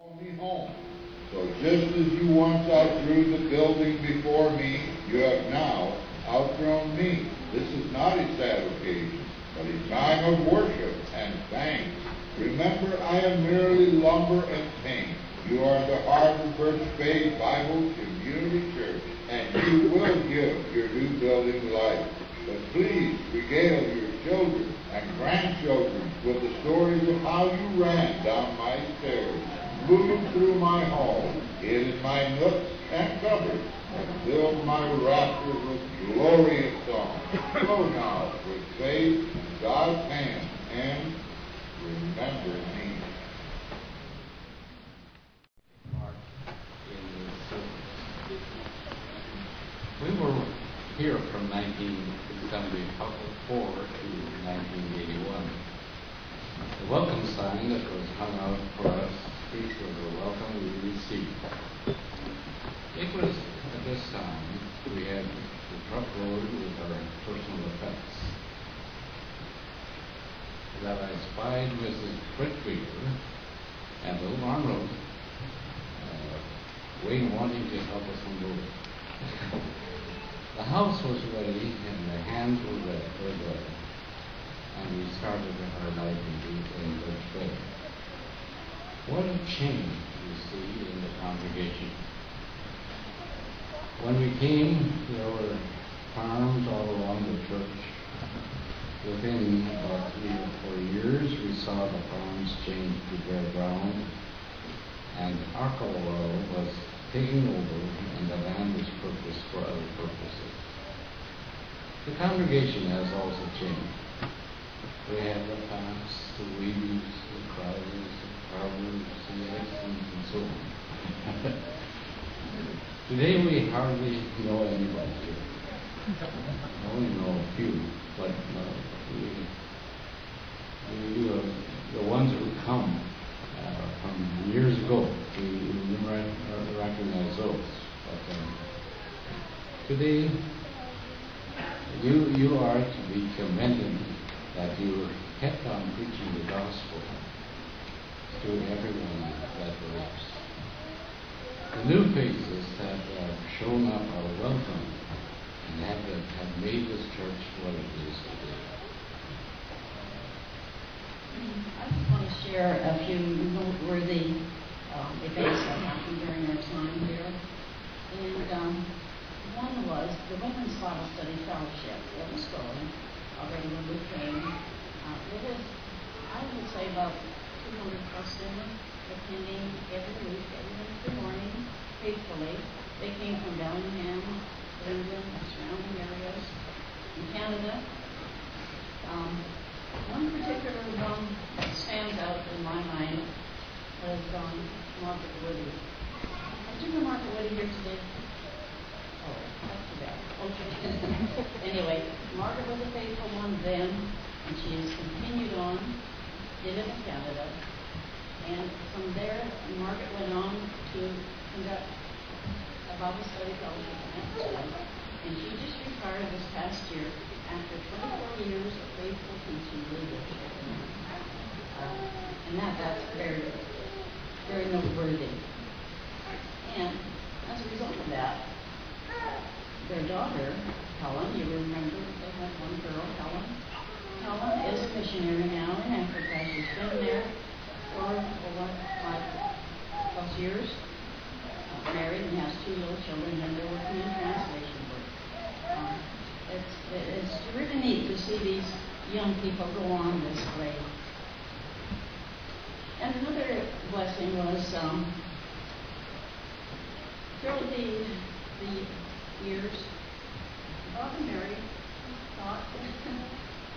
Me home. So just as you once outgrew the building before me, you have now outgrown me. This is not a sad occasion, but a time of worship and thanks. Remember, I am merely lumber and paint. You are the heart of Birch Bay Bible Community Church, and you will give your new building life. But please regale your children and grandchildren with the stories of how you ran down my stairs, moved through my hall, hid in my nooks and cupboards, and filled my rafters with glorious songs. Go now with faith in God's hand and remember me. We were here from 1974 to 1981. The welcome sign that was hung out for us speaks of the welcome we received. It was at this time we had the truck load with our personal effects that I spied Mrs. Whitfield and little Arnold Wayne wanting to help us unload it. The house was ready and the hands were ready, and we started our life in Birch Bay. What a change you see in the congregation. When we came, there were farms all along the church. Within about 3 or 4 years, we saw the farms change to bare ground, and alcohol was taking over, and the land was purposed for other purposes. The congregation has also changed. We have the paths, the weeds, the crowds, the arbors, the excellence, and so on. Today we hardly know anybody here. We only know a few, but the ones who come from years ago, we recognize those. But today, you are to be commended that you kept on preaching the gospel to everyone that believes. The new faces that have shown up are welcome and have made this church what it is today. I just want to share a few noteworthy events that happened during our time here. And one was the Women's Bible Study Fellowship. It was going already when we came. It was, I would say, about 200 plus women attending every week, every Wednesday morning, faithfully. They came from Bellingham, England, and surrounding areas, in Canada. One particular one that stands out in my mind was Margaret Woody. Is Margaret Woody here today? Oh, that's too bad. Okay. Anyway, Margaret was a faithful one then, and she has continued on, did it in Canada. And from there, Margaret went on to conduct a Bible study fellowship in Amsterdam. And she just retired this past year after 24 years of faithful teaching leadership. And that's very, very noteworthy. And as a result of that, their daughter, Helen, you remember they had one girl, Helen. Helen is a missionary now in Africa. She's been there for over 5+ years, married and has 2 little children, and they're working in translation work. It's really neat to see these young people go on this way. And another blessing was through the years, Bob and Mary thought,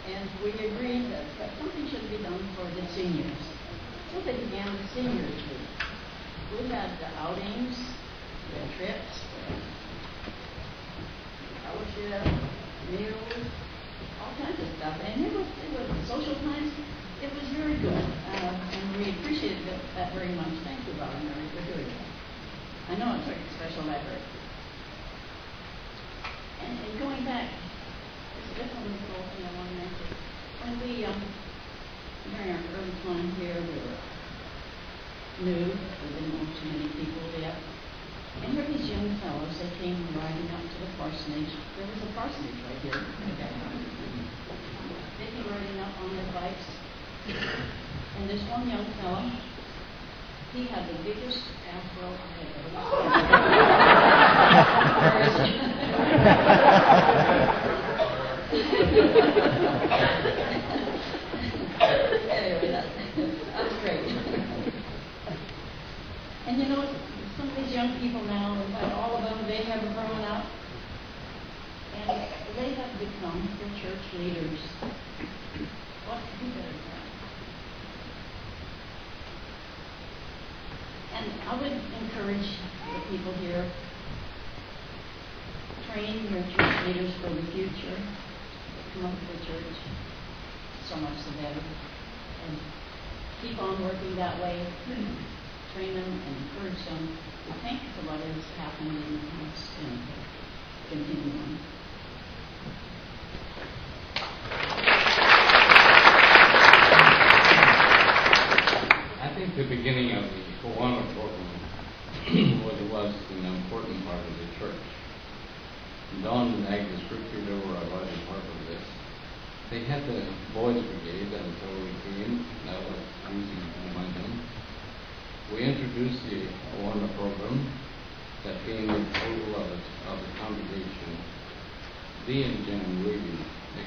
and we agreed that something should be done for the seniors. So they began the seniors week. We had the outings, the trips, fellowship, meals, all kinds of stuff. And it was social times. It was very good. And we appreciated that very much. Thank you, Bob and Mary, for doing that. I know it took a special effort. And going back, there's a different little thing I want to mention. When we, during our early time here, we were new, we didn't know too many people yet. And here these young fellows, they came riding up to the parsonage. There was a parsonage right here at that time. They came riding up on their bikes. And this one young fellow, he had the biggest afro I had ever seen. Anyway, that's great. And you know, some of these young people now, in fact, all of them, they have grown up and they have become the church leaders. What could be better than that? And I would encourage the people here, train your church leaders for the future. Come up to the church, so much the better. And keep on working that way. Train them and encourage them. I think a lot has happened in the past and continue on. I think the beginning of the Kiwanis program was an important part of the church. Don and Agnes Scripture were a large part of this. They had the boys' brigade until we came. That was using momentum. We introduced the Kiwanis program that gained the approval of the congregation. Lee and Jen really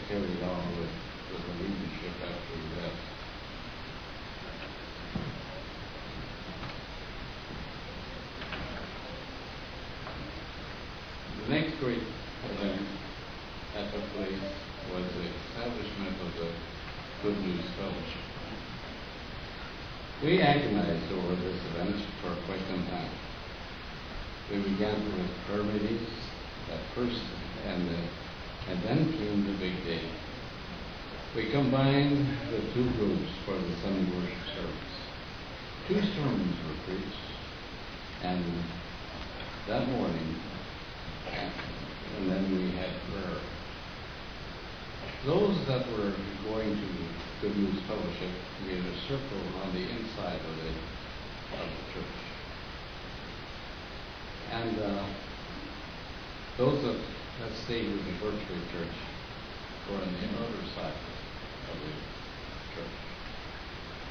carried on with the leadership after that. The next great event that took place was the establishment of the Good News Fellowship. We agonized over this event for quite some time. We began with prayer meetings at first, and then came the big day. We combined the two groups for the Sunday worship service. 2 sermons were preached, and that morning, and then we had prayer. Those that were going to Good News Fellowship made a circle on the inside of the church. And those that stayed with the Birch Church were on the other side of the church.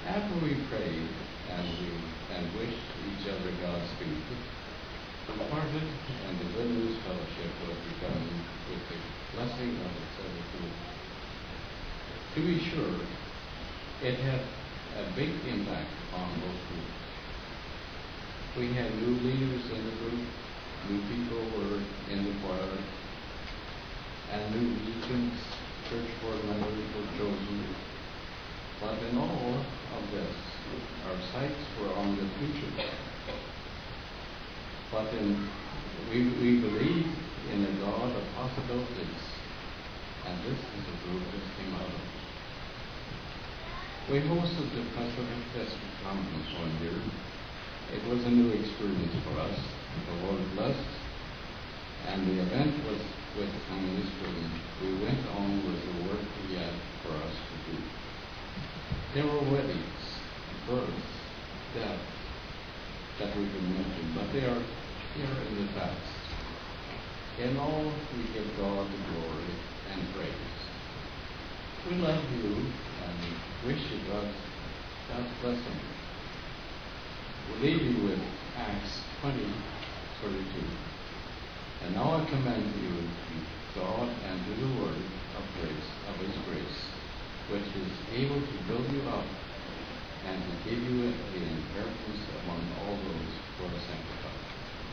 After we prayed and wished each other Godspeed, we parted, and the Good News Fellowship was begun with the blessing of the 72. To be sure, it had a big impact on both groups. We had new leaders in the group, new people were in the choir, and new deacons, church board members were chosen. But in all of this, our sights were on the future. But we believe in a God of possibilities, and this is a group that came out of it. We hosted the Pacific District Conference one year. It was a new experience for us. The Lord blessed, and the event was with kindness when we went on with the work He had for us to do. There were weddings, births, deaths that we can mention, but they are here in the past. In all, we give God the glory and praise. We love you and wish you God's blessing. We'll leave you with Acts 20:32. And now I commend you to God and to the word of grace, of His grace, which is able to build you up and to give you the inheritance among all those who are sanctified.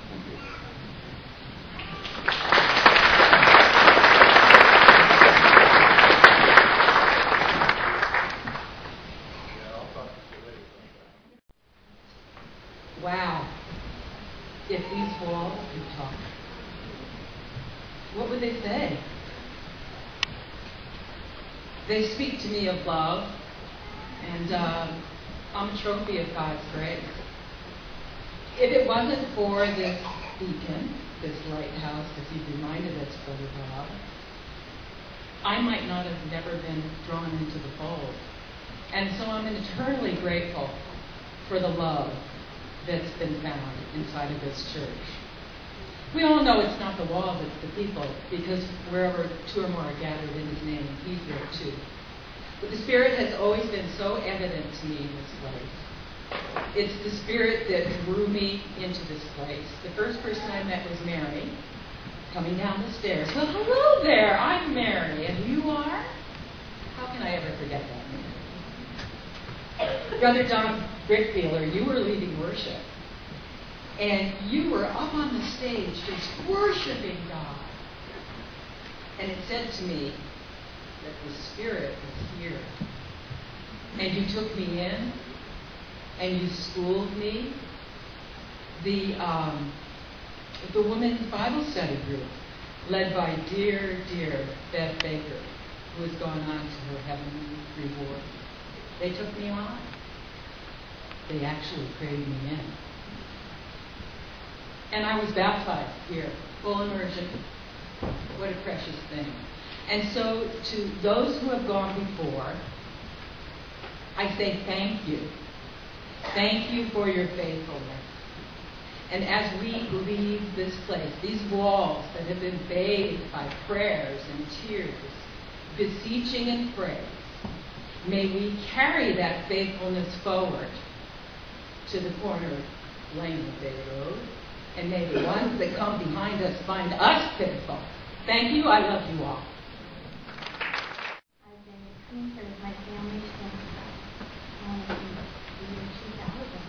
Thank you. Wow. If these walls could talk, what would they say? They speak to me of love, and I'm a trophy of God's grace. If it wasn't for this beacon, this lighthouse, as He reminded us, Brother Bob, I might not have never been drawn into the fold. And so I'm eternally grateful for the love that's been found inside of this church. We all know it's not the walls, it's the people, because wherever two or more are gathered in his name, he's there too. But the Spirit has always been so evident to me in this place. It's the Spirit that drew me into this place. The first person I met was Mary, coming down the stairs. Well, hello there, I'm Mary, and you are? How can I ever forget that, Mary? Brother Don Brickfielder, you were leading worship. And you were up on the stage just worshiping God. And it said to me that the Spirit was here. And you took me in, and you schooled me. The women's Bible study group, led by dear, dear Beth Baker, who has gone on to her heavenly reward. They took me on. They actually prayed me in. And I was baptized here, full immersion. What a precious thing. And so to those who have gone before, I say thank you. Thank you for your faithfulness. And as we leave this place, these walls that have been bathed by prayers and tears, beseeching and praise, may we carry that faithfulness forward to the corner of Blaine and Bay Road. And may the ones that come behind us find us faithful. Thank you. I love you all. I've been coming here with my family since the year 2000.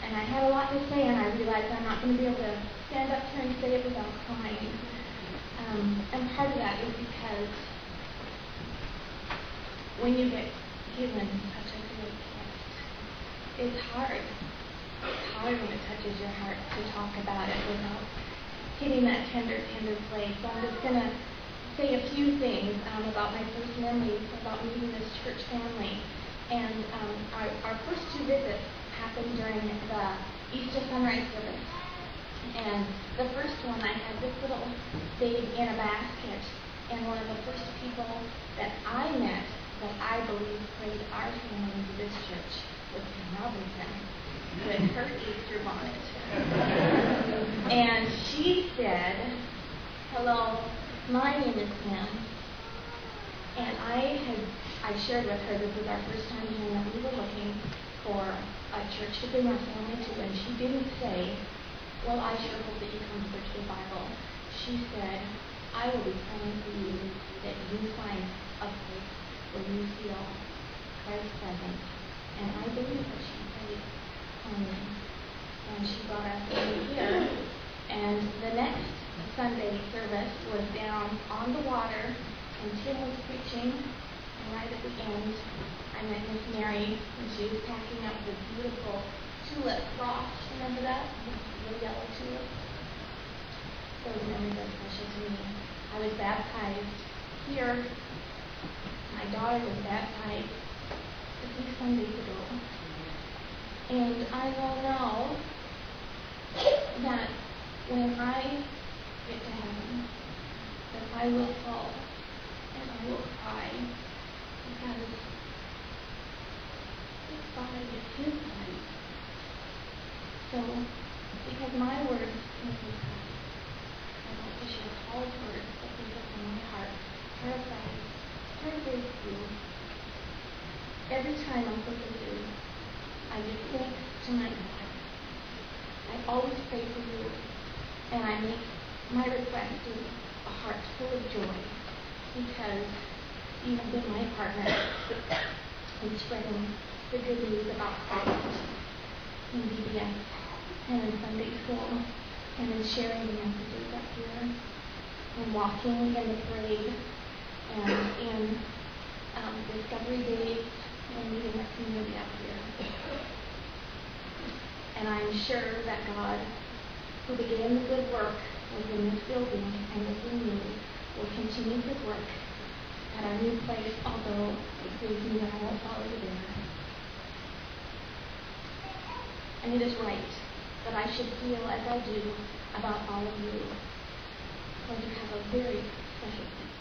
And I had a lot to say, and I realized I'm not going to be able to stand up here and say it without crying. And part of that is because when you get given such a good gift, it's hard. It's hard when it touches your heart to talk about it without hitting that tender, tender place. So I'm just going to say a few things about my first memories, about meeting this church family. And our first two visits happened during the Easter sunrise service. And the first one, I had this little babe in a basket. And one of the first people that I met that I believe prayed our family into this church was Kim Robinson, with her Easter bonnet. And she said, "Hello, my name is Kim." And I shared with her this was our first time here, that we were looking for a church to bring our family to, and she didn't say, "Well, I sure hope that you come to Birch Bible." She said, "I will be praying for you that you find a place where you feel Christ's presence." And I believe that she prayed for me. And she brought us in here. And the next Sunday service was down on the water, and Tim was preaching. And right at the end, I met Miss Mary, and she was packing up the beautiful tulip cross. Remember that? The yellow tulip? Those memories are special to me. I was baptized here. My daughter was baptized a few Sundays ago. And I will know that when I get to heaven, that I will fall and I will cry, because this body is his body. So, because my words make me cry, I want to share Paul's words that he put in my heart. Paraphrase through. Every time I'm thinking through, I give thanks to my God. I always pray for you, and I make my request with a heart full of joy, because you have been my partner in spreading the good news about Christ in BBS and in Sunday school, and in sharing the messages up here, and walking in the parade, and in Discovery Days, and meeting our community up here. And I'm sure that God, who began the good work within this building and within you, will continue his work at our new place, although it grieves me that I won't follow you there. And it is right that I should feel as I do about all of you, because you have a very special place